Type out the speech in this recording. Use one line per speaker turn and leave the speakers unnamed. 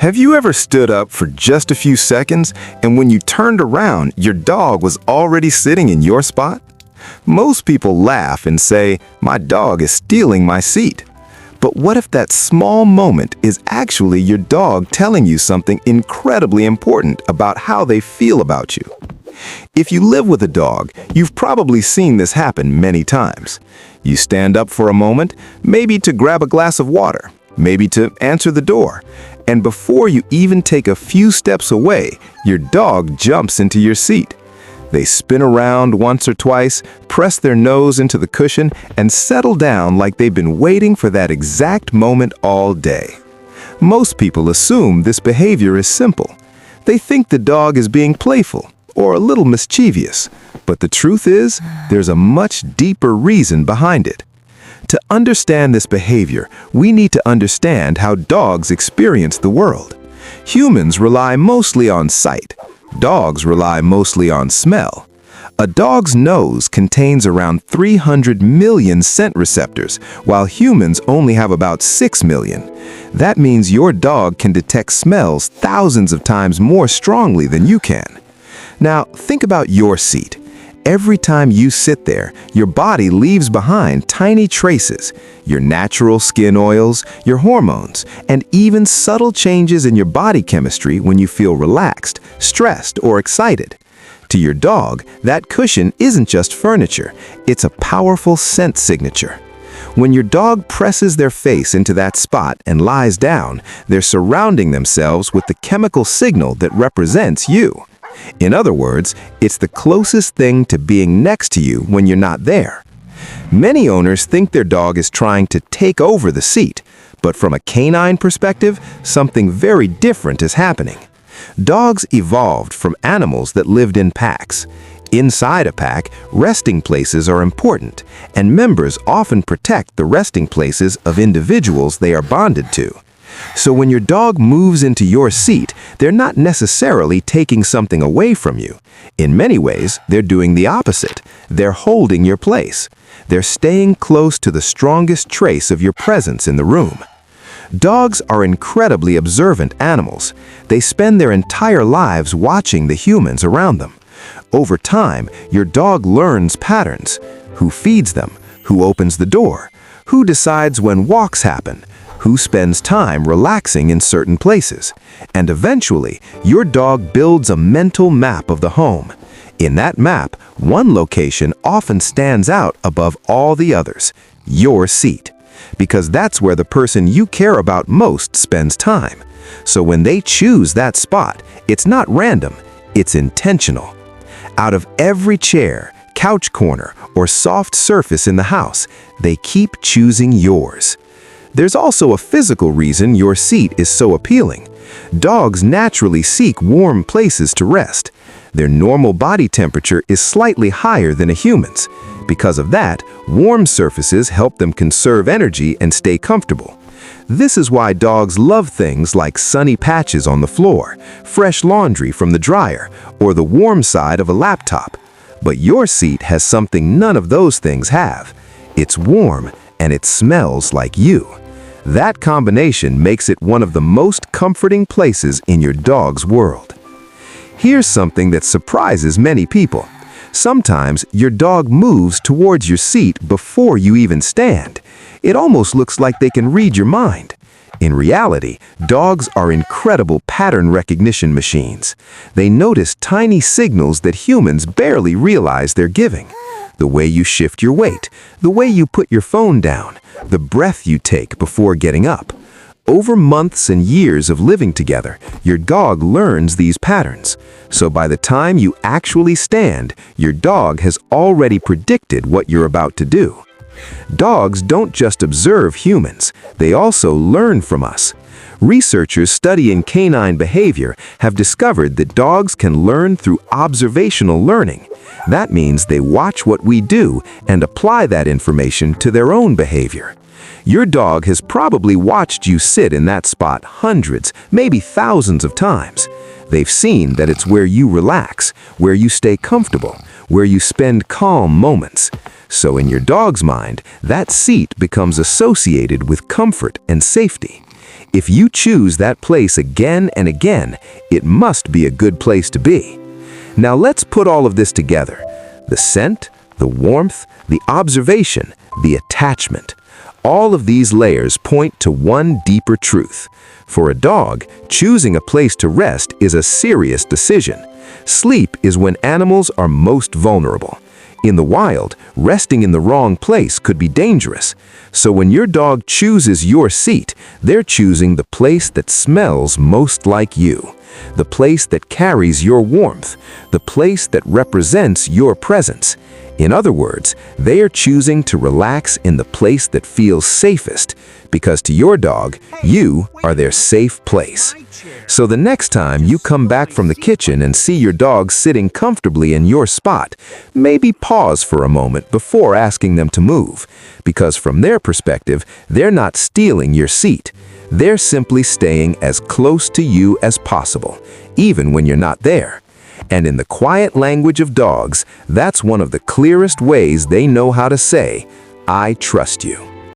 Have you ever stood up for just a few seconds and when you turned around, your dog was already sitting in your spot? Most people laugh and say, "My dog is stealing my seat." But what if that small moment is actually your dog telling you something incredibly important about how they feel about you? If you live with a dog, you've probably seen this happen many times. You stand up for a moment, maybe to grab a glass of water, maybe to answer the door, and before you even take a few steps away, your dog jumps into your seat. They spin around once or twice, press their nose into the cushion, and settle down like they've been waiting for that exact moment all day. Most people assume this behavior is simple. They think the dog is being playful or a little mischievous, but the truth is, there's a much deeper reason behind it. To understand this behavior, we need to understand how dogs experience the world. Humans rely mostly on sight. Dogs rely mostly on smell. A dog's nose contains around 300 million scent receptors, while humans only have about 6 million. That means your dog can detect smells thousands of times more strongly than you can. Now, think about your seat. Every time you sit there, your body leaves behind tiny traces, your natural skin oils, your hormones, and even subtle changes in your body chemistry when you feel relaxed, stressed, or excited. To your dog, that cushion isn't just furniture, it's a powerful scent signature. When your dog presses their face into that spot and lies down, they're surrounding themselves with the chemical signal that represents you. In other words, it's the closest thing to being next to you when you're not there. Many owners think their dog is trying to take over the seat, but from a canine perspective, something very different is happening. Dogs evolved from animals that lived in packs. Inside a pack, resting places are important, and members often protect the resting places of individuals they are bonded to. So when your dog moves into your seat, they're not necessarily taking something away from you. In many ways, they're doing the opposite. They're holding your place. They're staying close to the strongest trace of your presence in the room. Dogs are incredibly observant animals. They spend their entire lives watching the humans around them. Over time, your dog learns patterns. Who feeds them? Who opens the door? Who decides when walks happen? Who spends time relaxing in certain places? And eventually, your dog builds a mental map of the home. In that map, one location often stands out above all the others: your seat. Because that's where the person you care about most spends time. So when they choose that spot, it's not random, it's intentional. Out of every chair, couch corner, or soft surface in the house, they keep choosing yours. There's also a physical reason your seat is so appealing. Dogs naturally seek warm places to rest. Their normal body temperature is slightly higher than a human's. Because of that, warm surfaces help them conserve energy and stay comfortable. This is why dogs love things like sunny patches on the floor, fresh laundry from the dryer, or the warm side of a laptop. But your seat has something none of those things have. It's warm and it smells like you. That combination makes it one of the most comforting places in your dog's world. Here's something that surprises many people. Sometimes your dog moves towards your seat before you even stand. It almost looks like they can read your mind. In reality, dogs are incredible pattern recognition machines. They notice tiny signals that humans barely realize they're giving. The way you shift your weight, the way you put your phone down, the breath you take before getting up. Over months and years of living together, your dog learns these patterns. So by the time you actually stand, your dog has already predicted what you're about to do. Dogs don't just observe humans, they also learn from us. Researchers studying canine behavior have discovered that dogs can learn through observational learning. That means they watch what we do and apply that information to their own behavior. Your dog has probably watched you sit in that spot hundreds, maybe thousands of times. They've seen that it's where you relax, where you stay comfortable, where you spend calm moments. So in your dog's mind, that seat becomes associated with comfort and safety. If you choose that place again and again, it must be a good place to be. Now let's put all of this together. The scent, the warmth, the observation, the attachment. All of these layers point to one deeper truth. For a dog, choosing a place to rest is a serious decision. Sleep is when animals are most vulnerable. In the wild, resting in the wrong place could be dangerous. So when your dog chooses your seat, they're choosing the place that smells most like you, the place that carries your warmth, the place that represents your presence. In other words, they are choosing to relax in the place that feels safest, because to your dog, you are their safe place. So the next time you come back from the kitchen and see your dog sitting comfortably in your spot, maybe pause for a moment before asking them to move, because from their perspective, they're not stealing your seat. They're simply staying as close to you as possible, even when you're not there. And in the quiet language of dogs, that's one of the clearest ways they know how to say, "I trust you."